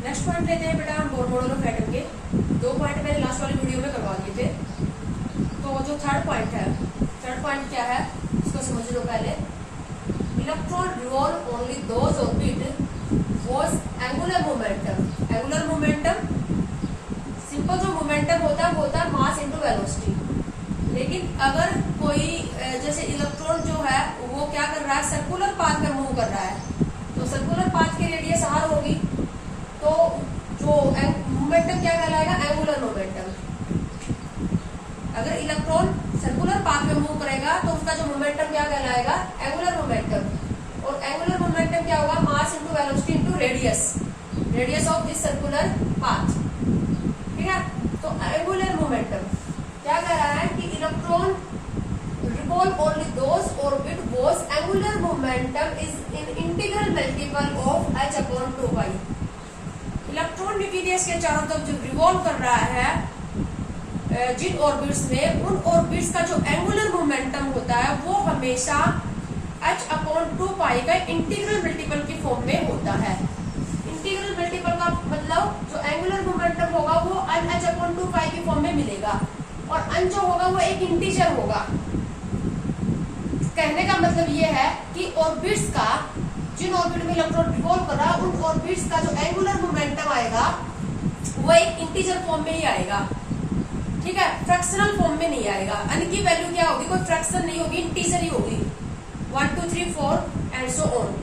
Next point लेते हैं बेटा हम बोर मॉडल ऑफ एटम के। 2 पॉइंट मैंने लास्ट वाली वीडियो में करवा दिए थे। तो जो थर्ड पॉइंट है, थर्ड पॉइंट क्या है इसको समझ लो पहले। Electron revolve only those orbit was angular momentum. Angular momentum simple जो मोमेंटम होता है वो होता है मास इनटू वेलोसिटी। लेकिन अगर कोई जैसे इलेक्ट्रॉन जो है वो क्या कर रहा है, सर्कुलर पाथ में मूव कर रहा है, तो सर्कुलर पाथ की रेडियस आर होगी, तो जो मोमेंटम क्या कहलाएगा, एंगुलर मोमेंटम। अगर इलेक्ट्रॉन सर्कुलर पाथ में मूव करेगा तो उसका जो मोमेंटम क्या कहलाएगा, एंगुलर मोमेंटम। और एंगुलर मोमेंटम क्या होगा, mass into velocity into radius, radius of this circular path. ठीक है, तो एंगुलर मोमेंटम क्या कह रहा है कि electron revolve only those orbit whose angular momentum is in integral multiple of h upon 2 pi। Electron nucleus के चारों तरफ जो रिवॉल्व कर रहा है जिन ऑर्बिट्स में, उन ऑर्बिट्स का जो एंगुलर मोमेंटम होता है वो हमेशा h अपॉन 2 पाई का इंटीग्रल मल्टीपल की फॉर्म में होता है। इंटीग्रल मल्टीपल का मतलब जो एंगुलर मोमेंटम होगा वो h अपॉन 2 पाई की फॉर्म में मिलेगा, और अन जो होगा वो एक इंटीजर होगा। कहने का मतलब ये है कि ऑर्बिट्स का, जिन ऑर्बिट में इलेक्ट्रॉन रिवॉल्व कर रहा है उन ऑर्बिट्स का जो एंगुलर मोमेंटम आएगा वो एक इंटीजर फॉर्म में ही आएगा। ठीक है, फ्रैक्शनल फॉर्म में नहीं आएगा। अन की वैल्यू क्या होगी, कोई फ्रैक्शन नहीं होगी, इंटीजर ही होगी, 1 2 3 4 एंड सो ऑन।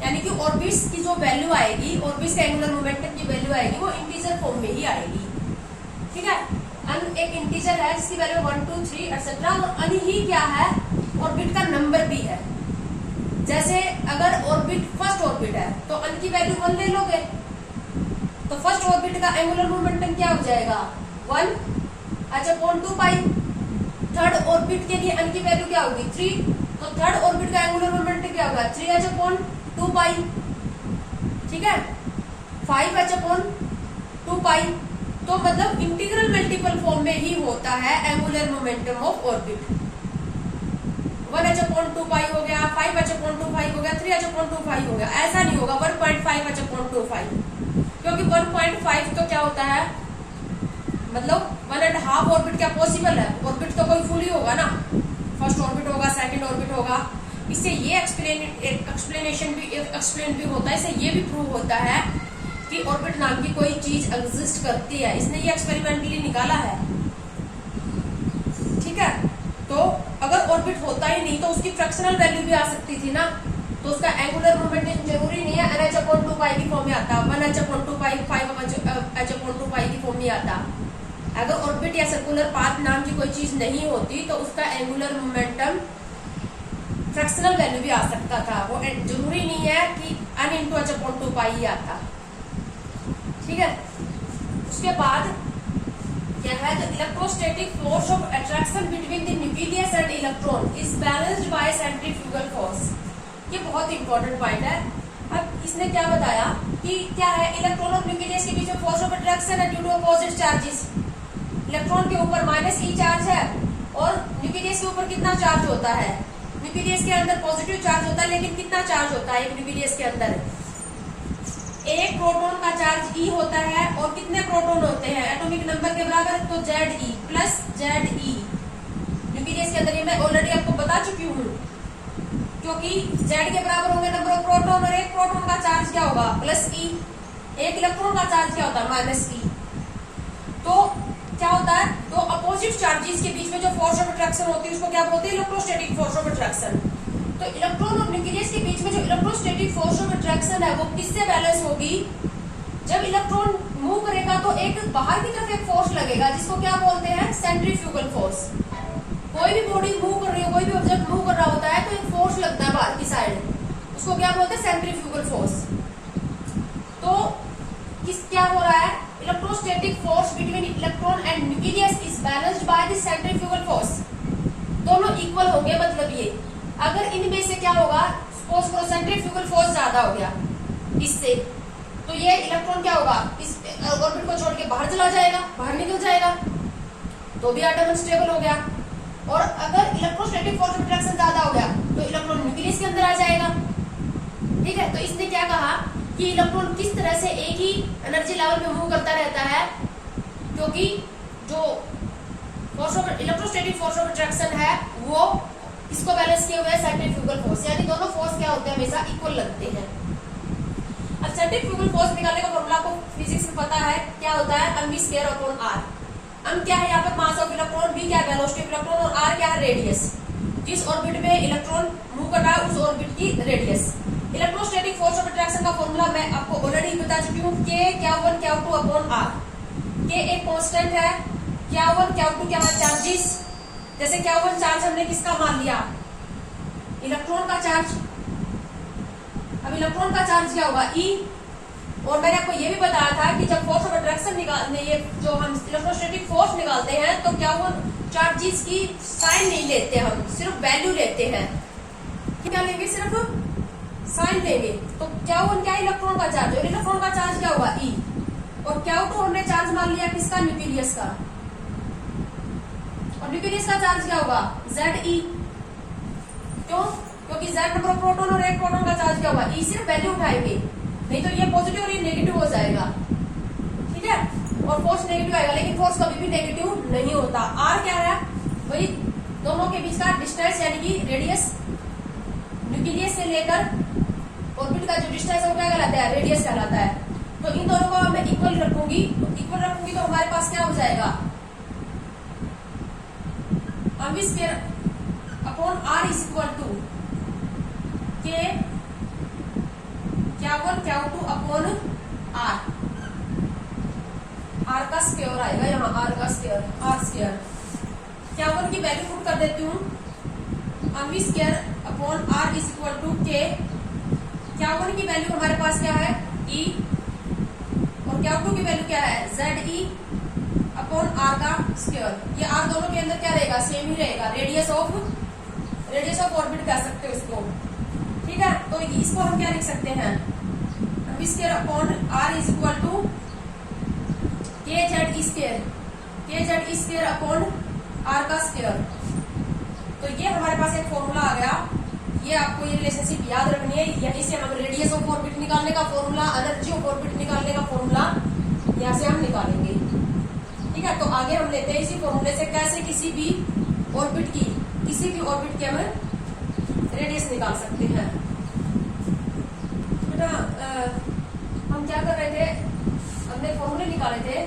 यानी कि ऑर्बिट्स की जो वैल्यू आएगी, ऑर्बिट्स के एंगुलर मोमेंटम की वैल्यू आएगी वो इंटीजर फॉर्म में ही आएगी। ठीक है, अन एक इंटीजर है जिसकी वैल्यू 1 2 3 एक्सेट्रा, और अन ही क्या है, ऑर्बिट का नंबर भी है। जैसे अगर ऑर्बिट फर्स्ट ऑर्बिट है तो अन की वैल्यू 1 ले लोगे, तो फर्स्ट ऑर्बिट का एंगुलर मोमेंटम क्या हो जाएगा, 1 h अपॉन 2 पाई। थर्ड ऑर्बिट के लिए अन की वैल्यू क्या होगी, 3, तो थर्ड ऑर्बिट का एंगुलर मोमेंटम क्या होगा, 3h अपॉन 2 पाई। ठीक है, 5h अपॉन 2 पाई। तो मतलब इंटीग्रल मल्टीपल फॉर्म में ही होता है angular momentum of orbit. 1h upon 2 पाई हो गया, 5h अपॉन 2 पाई हो गया, 3h अपॉन 2 पाई हो गया। ऐसा नहीं होगा 1.5h अपॉन 2 पाई, क्योंकि 1.5 तो क्या होता है, मतलब 1.5 ऑर्बिट क्या पॉसिबल है, ऑर्बिट तो कोई फुल ही होगा ना, फर्स्ट ऑर्बिट होगा, सेकंड ऑर्बिट होगा। इससे ये एक्सप्लेन भी होता है, इससे ये भी प्रूव होता है कि ऑर्बिट नाम की कोई चीज एग्जिस्ट करती है। इसने ये एक्सपेरिमेंटली निकाला है। ठीक है, तो अगर ऑर्बिट होता ही नहीं तो उसकी फ्रैक्शनल वैल्यू भी आ सकती थी ना, तो उसका एंगुलर मोमेंटम जरूरी नहीं है nh अपॉन 2 पाई की फॉर्म में आता, 1h अपॉन 2 पाई, 5h अपॉन 2 पाई की फॉर्म में आता। अगर ऑर्बिट या सर्कुलर पाथ नाम की कोई चीज नहीं होती तो उसका एंगुलर मोमेंटम फ्रैक्शनल वैल्यू भी आ सकता था, वो जरूरी नहीं है कि n इंटू h अपॉन 2 पाई ही आता। ठीक है, उसके बाद क्या है, the electrostatic force of attraction between the nucleus and electron is balanced bye centrifugal force. ये बहुत इंपॉर्टेंट पॉइंट है। अब इसने क्या बताया कि क्या है, इलेक्ट्रॉन और न्यूक्लियस के बीच में फोर्स ऑफ अट्रैक्शन है due to opposite charges. Electron के ऊपर -e चार्ज है और न्यूक्लियस के ऊपर कितना चार्ज होता है, न्यूक्लियस के अंदर पॉजिटिव चार्ज होता है, लेकिन कितना चार्ज होता है एक न्यूक्लियस के अंदर, एक प्रोटॉन का चार्ज E होता है, और कितने प्रोटॉन होते हैं एटॉमिक नंबर के बराबर, तो Ze प्लस Ze। न्यूक्लियस के अंदर ये मैं ऑलरेडी आपको बता चुकी हूँ, क्योंकि Z के बराबर होंगे नंबर ऑफ प्रोटॉन, और एक प्रोटॉन का चार्ज क्या होगा, प्लस E। एक इलेक्ट्रॉन का चार्ज क्या होता है, माइनस E। तो क्या होता है, दो अपोजिट चार्जेस के बीच में जो फोर्स ऑफ अट्रैक्शन होती है उसको क्या बोलते हैं, इलेक्ट्रोस्टैटिक फोर्स ऑफ अट्रैक्शन। तो इलेक्ट्रॉन और न्यूक्लियस के बीच में जो इलेक्ट्रोस्टैटिक फोर्स ऑफ अट्रैक्शन है वो किससे बैलेंस होगी, जब इलेक्ट्रॉन मूव करेगा तो एक बाहर की तरफ एक फोर्स लगेगा जिसको क्या बोलते हैं, सेंट्रीफ्यूगल फोर्स। कोई भी बॉडी मूव कर रही है, कोई भी ऑब्जेक्ट मूव कर रहा होता है तो एक फोर्स लगता है बाहर की साइड, उसको क्या बोलते हैं, सेंट्रीफ्यूगल फोर्स। तो क्या हो रहा है, electrostatic force between electron and nucleus is balanced by the centrifugal force. दोनों इक्वल होंगे, मतलब ये अगर इनमें से क्या होगा, सपोज करो सेंट्रीफ्यूगल फोर्स ज्यादा हो गया इससे, तो ये इलेक्ट्रॉन क्या होगा, इस ऑर्बिट को छोड़ के बाहर चला जाएगा, बाहर निकल जाएगा, तो भी एटम अनस्टेबल हो गया। और अगर इलेक्ट्रोस्टैटिक फोर्स ऑफ अट्रैक्शन ज्यादा हो गया तो इलेक्ट्रॉन न्यूक्लियस के अंदर आ जाएगा। ठीक है, तो इसने क्या कहा कि इलेक्ट्रॉन किस तरह से एक ही एनर्जी लेवल पे मूव करता रहता है, क्योंकि जो force of electrostatic force of attraction है वो इसको बैलेंस किए हुए सेंट्रीफ्यूगल फोर्स, यानी दोनों फोर्स क्या होते हैं, हमेशा इक्वल लगते हैं। अब सेंट्रीफ्यूगल फोर्स निकालने का फॉर्मूला आपको फिजिक्स में पता है, क्या होता है, mv square upon r। m क्या है यहाँ पर, मास ऑफ इलेक्ट्रॉन, v क्या है, वेलोसिटी ऑफ इलेक्ट्रॉन, और r क्या है, रेडियस। जिस ऑर्बिट में इलेक्ट्रॉन मूव कर रहा है उस ऑर्बिट की radius. Electrostatic force of attraction का फॉर्मूला मैं आपको ऑलरेडी बता चुकी हूँ, k Q1 Q2 upon r। k एक कांस्टेंट है, Q1 Q2 क्या है, चार्जेस। जैसे Q1 चार्ज हमने किसका मान लिया, इलेक्ट्रॉन का चार्ज। अब इलेक्ट्रॉन का चार्ज क्या होगा, E। और मैंने आपको ये भी बताया था कि जब फोर्स ऑफ अट्रैक्शन निकालने, ये जो हम इलेक्ट्रोस्टैटिक फोर्स निकालते हैं तो क्या वो चार्जेस की साइन नहीं लेते, हम सिर्फ वैल्यू लेते हैं। क्या लेंगे, सिर्फ साइन लेंगे। तो क्या वो क्या इलेक्ट्रॉन का चार्ज, और इलेक्ट्रॉन का चार्ज क्या होगा, E। और Q2 हमने चार्ज मान लिया किसका, न्यूक्लियस का। और न्यूक्लियस का चार्ज क्या होगा, Ze। क्यों, क्योंकि Z नंबर ऑफ प्रोटॉन और एक प्रोटॉन का चार्ज क्या होगा, E। सिर्फ वैल्यू उठाएंगे, नहीं तो ये पॉजिटिव और ये नेगेटिव हो जाएगा, ठीक है। और फोर्स नेगेटिव आएगा, लेकिन फोर्स कभी भी नेगेटिव नहीं होता। R क्या है, वही दोनों के बीच का डिस्टेंस, यानी कि रेडियस। न्यूक्लियस से लेकर ऑर्बिट का जो डिस्टेंस है वो क्या कहलाता है, रेडियस कहलाता है। तो इन दोनों को मैं इक्वल रखूंगी, इक्वल रखूंगी तो हमारे पास क्या हो जाएगा, mv square upon r is equal to k Q1 Q2 upon r। r का स्क्वायर आएगा यहाँ, r का स्क्वायर, r स्क्वायर। Q1 की वैल्यू पुट कर देती हूँ, mv square upon r is equal to k। Q1 की वैल्यू हमारे पास क्या है, E। और Q2 की वैल्यू क्या है, Ze अपॉन r का स्क्वायर। ये r दोनों के अंदर क्या रहेगा, सेम ही रहेगा, रेडियस ऑफ ऑर्बिट कह सकते हो इसको, ठीक है। तो इसको हम क्या लिख सकते हैं, mv square upon r is equal to kz square upon r का स्क्वायर। तो ये हमारे पास एक फॉर्मूला आ गया, ये आपको ये रिलेशनशिप याद रखनी है। यहीं से हम रेडियस ऑफ ऑर्बिट निकालने का फॉर्मूला, एनर्जी ऑफ ऑर्बिट निकालने का फॉर्मूला यहाँ से हम निकालेंगे, ठीक है। तो आगे हम लेते हैं इसी फॉर्मूले से कैसे किसी भी ऑर्बिट की हम रेडियस निकाल सकते हैं। बेटा हम क्या कर रहे थे, हमने फॉर्मूले निकाले थे।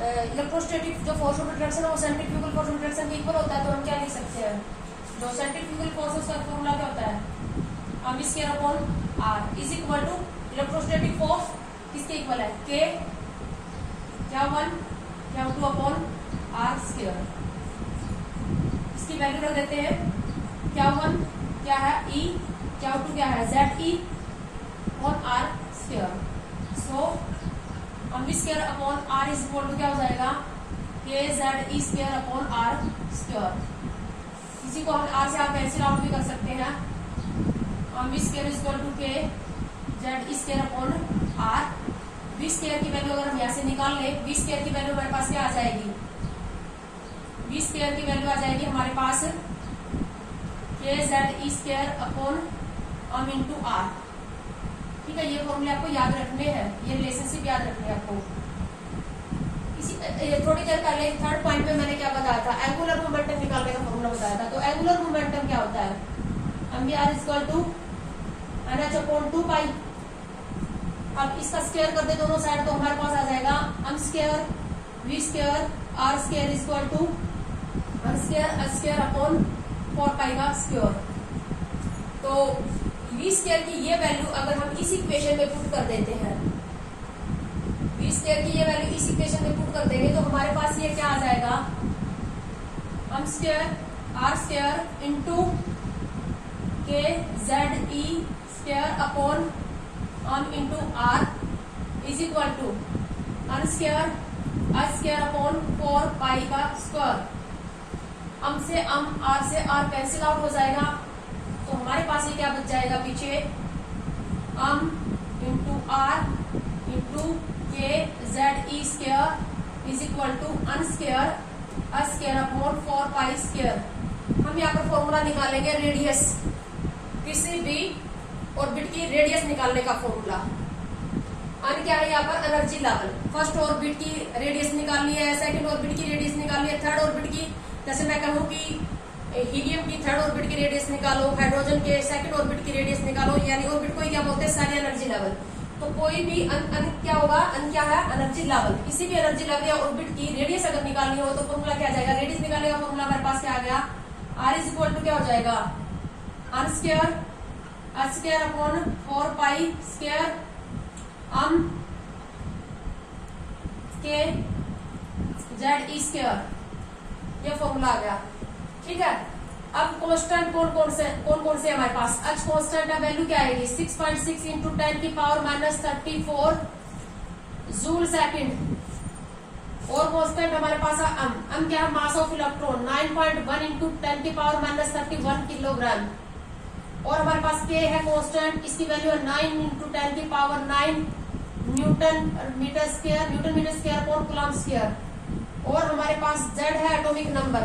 इलेक्ट्रोस्टैटिक जो फोर्स ऑफ अट्रैक्शन है वो सेंट्रीफ्यूगल फोर्स ऑफ अट्रैक्शन के इक्वल होता है। तो हम क्या लिख सकते हैं, जो सेंट्रीफ्यूगल फोर्स उसका फॉर्मूला क्या होता है, mv square upon r is equal to electrostatic force किसके इक्वल है, k Q1 Q2 upon r square. इसकी वैल्यू रख देते हैं, Q1 क्या है, E। Q2 क्या है, Ze और r square. So mv square upon r is equal to क्या हो जाएगा, kZe square upon r square. इसी को हम r से आप कैंसिल आउट भी कर सकते हैं, mv square is equal to kZ square upon r। v square की वैल्यू अगर हम यहाँ से निकाल ले, v स्क्वायर की वैल्यू हमारे पास क्या आ जाएगी, v स्क्वायर की वैल्यू आ जाएगी हमारे पास kZe square upon m into r, ठीक है। ये फॉर्मूले आपको याद रखने हैं, ये रिलेशनशिप याद रखने हैं आपको। इसी थोड़ी देर पहले थर्ड पॉइंट में मैंने क्या बताया था, एंगुलर मोमेंटम निकालने का फॉर्मूला बताया था। तो एंगुलर मोमेंटम क्या होता है, mvr is equal to nh upon 2 pi. अब इसका स्क्वायर कर दे दोनों साइड, तो हमारे पास आ जाएगा m square v square r square is equal to m square h square upon 4 pi का स्क्वायर। तो v स्क्वायर की ये वैल्यू अगर हम इस इक्वेशन में पुट कर देते हैं, v स्क्वायर की ये वैल्यू इस इक्वेशन में पुट कर देंगे, तो हमारे पास ये क्या आ जाएगा, m square r square into kZe square upon m into r is equal to m square h square upon 4 pi का स्क्वायर। m से m, r से r कैंसिल आउट हो जाएगा, तो हमारे पास ये क्या बच जाएगा पीछे, m into r into kZe square is equal to n square h square upon 4 pi square. हम यहाँ पर फॉर्मूला निकालेंगे रेडियस किसी भी ऑर्बिट की रेडियस निकालने का फॉर्मूला। अन क्या है यहाँ पर एनर्जी लेवल। फर्स्ट ऑर्बिट की रेडियस निकालनी है, सेकंड ऑर्बिट की रेडियस निकालनी है, थर्ड ऑर्बिट की, जैसे मैं कहूँ कि हीलियम की थर्ड ऑर्बिट की रेडियस निकालो, हाइड्रोजन के सेकंड ऑर्बिट की रेडियस निकालो, यानी ऑर्बिट को ही क्या बोलते हैं, सारी एनर्जी लेवल। तो कोई भी अन क्या होगा, अन क्या है, एनर्जी लेवल। किसी भी एनर्जी लेवल या ऑर्बिट की रेडियस अगर निकालनी हो तो फॉर्मूला क्या आ जाएगा, रेडियस निकालने का फॉर्मूला हमारे पास क्या आ गया, आर इज इक्वल टू क्या हो जाएगा, N square H square upon 4 pi square M K Z E square, ये फॉर्मूला आ गया। ठीक है, अब कांस्टेंट कौन कौन से हमारे पास, एच कांस्टेंट है, वैल्यू क्या आएगी 6.6 इंटू 10 की पावर माइनस 34 जूल सेकंड। और कांस्टेंट हमारे पास है अम क्या है, मास ऑफ इलेक्ट्रॉन 9.1 इंटू 10 की पावर माइनस 31 किलोग्राम। और हमारे पास के है कांस्टेंट, इसकी वैल्यू है 9 इंटू 10 की पावर 9 न्यूटन मीटर स्क्वायर पर कूलम स्क्वायर। और हमारे पास जेड है एटॉमिक नंबर,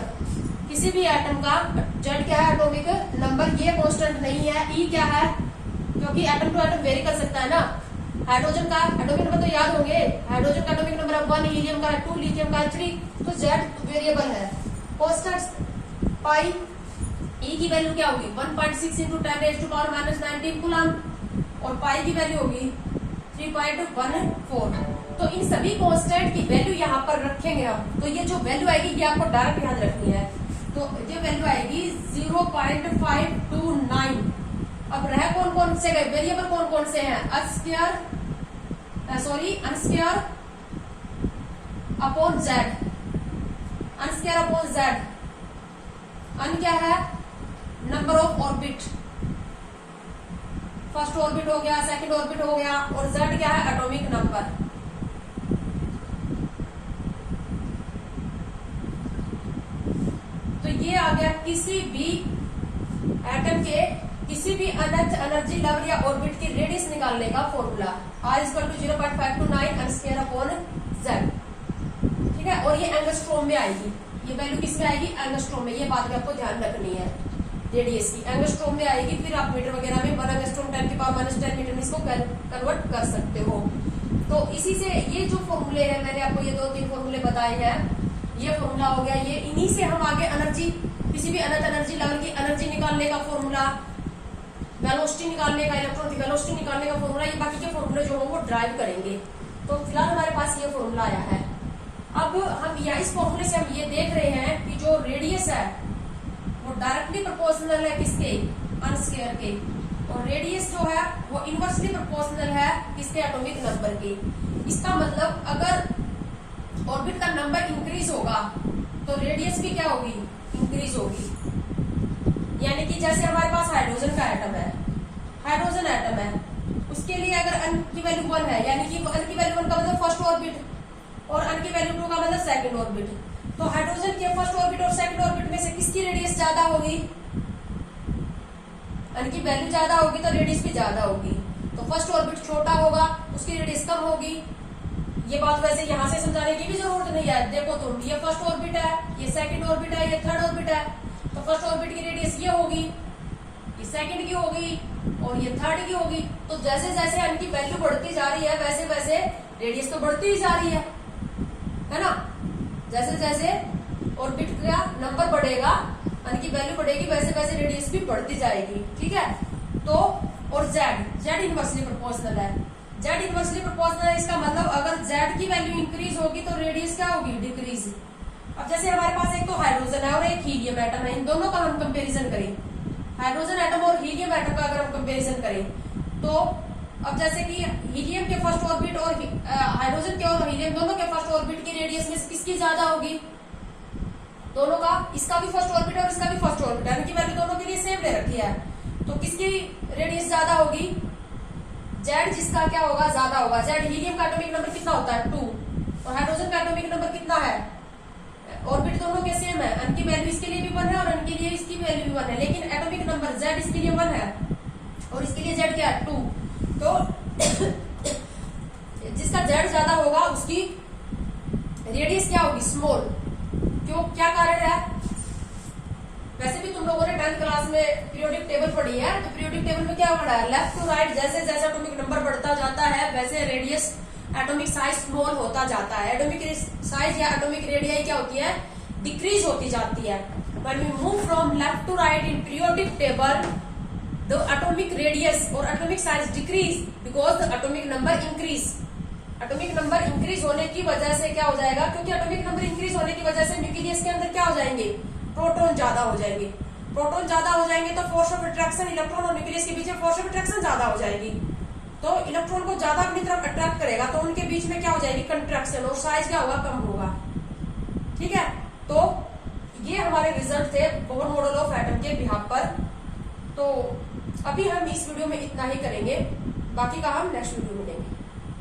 किसी भी एटम का जेड क्या है, एटॉमिक नंबर, ये कांस्टेंट नहीं है। ई क्या है, क्योंकि एटम टू एटम वेरी कर सकता है ना। हाइड्रोजन का एटॉमिक नंबर तो याद होंगे, हाइड्रोजन का एटॉमिक नंबर है 1, हीलियम का है 2, लिथियम का है 3, तो जेड वेरिएबल है। कांस्टेंट पाई, ई की वैल्यू क्या होगी 1.6 into 10 raise to power minus 19 coulomb, और पाई की वैल्यू होगी 3.14। तो इन सभी कांस्टेंट की वैल्यू यहाँ पर रखेंगे हम। तो ये जो वैल्यू आएगी ये आपको डायरेक्ट याद रखनी है। तो ये वैल्यू आएगी 0.529। अब रह कौन कौन से गए, वेरिएबल कौन कौन से हैं, अन स्क्वायर अपॉन जेड, अन स्क्वायर अपॉन जेड। अन क्या है, number of orbit, first orbit हो गया, सेकंड ऑर्बिट हो गया, और जेड क्या है, एटॉमिक नंबर। तो ये आ गया किसी भी एटम के किसी भी अनंत एनर्जी लेवल या ऑर्बिट की रेडियस निकालने का formula, R equal to 0.529 n square upon Z. ठीक है, और ये एंगस्ट्रॉम में आएगी, ये वैल्यू किस में आएगी, एंगस्ट्रॉम में। ये बात भी आपको ध्यान रखनी है, रेडियस की एंगस्ट्रॉम में आएगी। फिर आप मीटर वगैरह में 1 एंगस्ट्रॉम 10 की पावर माइनस 10 मीटर में इसको कन्वर्ट कर सकते हो। तो इसी से ये जो फॉर्मूले हैं, मैंने आपको ये 2-3 फॉर्मूले बताए हैं, ये फॉर्मूला हो गया। ये इन्हीं से हम आगे एनर्जी, किसी भी अनंत एनर्जी लेवल की एनर्जी निकालने का फॉर्मूला, वेलोसिटी निकालने का, इलेक्ट्रॉन की वेलोसिटी निकालने का फॉर्मूला, ये बाकी के फॉर्मूले जो हो वो ड्राइव करेंगे। तो फिलहाल हमारे पास ये फॉर्मूला आया है। अब हम इस फॉर्मूले से हम ये देख रहे हैं कि जो रेडियस है वो डायरेक्टली प्रोपोर्शनल है किसके, अन स्क्वायर के, और रेडियस जो है वो इनवर्सली प्रोपोर्शनल है किसके, एटॉमिक नंबर के। इसका मतलब अगर ऑर्बिट का नंबर इंक्रीज होगा तो रेडियस भी क्या होगी, इंक्रीज होगी। यानी कि जैसे हमारे पास हाइड्रोजन का एटम है, हाइड्रोजन एटम है, उसके लिए अगर अन की वैल्यू 1 है, यानी कि अन की वैल्यू 1 का मतलब फर्स्ट ऑर्बिट, और अन की वैल्यू 2 का मतलब सेकंड ऑर्बिट। तो हाइड्रोजन के फर्स्ट ऑर्बिट और सेकंड ऑर्बिट में से किसकी रेडियस ज्यादा होगी, अन की वैल्यू ज्यादा होगी तो रेडियस भी ज्यादा होगी। तो फर्स्ट ऑर्बिट छोटा होगा, उसकी रेडियस कम होगी। ये बात वैसे यहां से समझाने की भी जरूरत नहीं है। देखो तुम, ये फर्स्ट ऑर्बिट है, ये सेकंड ऑर्बिट है, ये थर्ड ऑर्बिट है, तो फर्स्ट ऑर्बिट की रेडियस ये होगी, ये सेकंड की होगी, और ये थर्ड की होगी। तो जैसे जैसे अन की वैल्यू बढ़ती जा रही है वैसे वैसे रेडियस तो बढ़ती ही जा रही है ना। जैसे जैसे ऑर्बिट का नंबर बढ़ेगा, अन की वैल्यू बढ़ेगी, वैसे वैसे रेडियस भी बढ़ती जाएगी। ठीक है, तो और जेड इनवर्सली प्रोपोर्शनल है, जेड इनवर्सली प्रोपोर्शनल है। इसका मतलब अगर जेड की वैल्यू इंक्रीज होगी तो रेडियस क्या होगी, डिक्रीज। अब जैसे हमारे पास एक तो हाइड्रोजन है और एक हीलियम एटम है, इन दोनों का हम कंपेरिजन करें, हाइड्रोजन एटम और हीलियम एटम का अगर हम कंपेरिजन करें, तो अब जैसे कि हीलियम के फर्स्ट ऑर्बिट और हाइड्रोजन के और हीलियम दोनों के फर्स्ट ऑर्बिट की रेडियस में किसकी ज्यादा होगी, दोनों का, इसका भी फर्स्ट ऑर्बिट है और इसका भी फर्स्ट ऑर्बिट है, इनकी वैल्यू दोनों के लिए सेम ले रखी है। तो किसकी रेडियस ज्यादा होगी, जेड, जिसका क्या होगा, ज्यादा होगा। जेड, हीलियम का एटॉमिक नंबर कितना होता है 2, और हाइड्रोजन का एटॉमिक नंबर कितना है, ऑर्बिट दोनों के सेम है, अन की वैल्यू इसके लिए भी 1 है और अन के लिए इसकी वैल्यू भी 1 है, लेकिन एटॉमिक नंबर जेड इसके लिए 1 है और इसके लिए जेड क्या है 2। तो जिसका जेड ज्यादा होगा उसकी रेडियस क्या होगी, स्मॉल। क्यों, क्या कारण है, वैसे भी तुम लोग लोगों ने 10th क्लास में पीरियोडिक टेबल पढ़ी है, तो पीरियोडिक टेबल में क्या पढ़ा है, लेफ्ट टू राइट जैसे जैसे एटॉमिक नंबर बढ़ता जाता है वैसे रेडियस एटॉमिक साइज स्मॉल होता जाता है। एटॉमिक साइज या एटॉमिक रेडियाई क्या होती है, डिक्रीज होती जाती है। When we move from left to right in periodic table, the atomic radius or atomic size decrease because the atomic number increase. Atomic number increase होने की वजह से क्या हो जाएगा, क्योंकि एटॉमिक नंबर इंक्रीज होने की वजह से न्यूक्लियस के अंदर क्या हो जाएंगे, प्रोटॉन ज्यादा हो जाएंगे। प्रोटॉन ज्यादा हो जाएंगे तो फोर्स ऑफ अट्रैक्शन, इलेक्ट्रॉन और न्यूक्लियस के बीच में फोर्स ऑफ अट्रैक्शन ज्यादा हो जाएगी, तो इलेक्ट्रॉन को ज्यादा अपनी तरफ अट्रैक्ट करेगा, तो उनके बीच में क्या हो जाएगी, कंट्रैक्शन, और साइज क्या होगा, कम होगा। ठीक है, तो ये हमारे रिजल्ट थे बोहर मॉडल ऑफ एटम के बिहाफ पर। तो अभी हम इस वीडियो में इतना ही करेंगे, बाकी का हम नेक्स्ट वीडियो में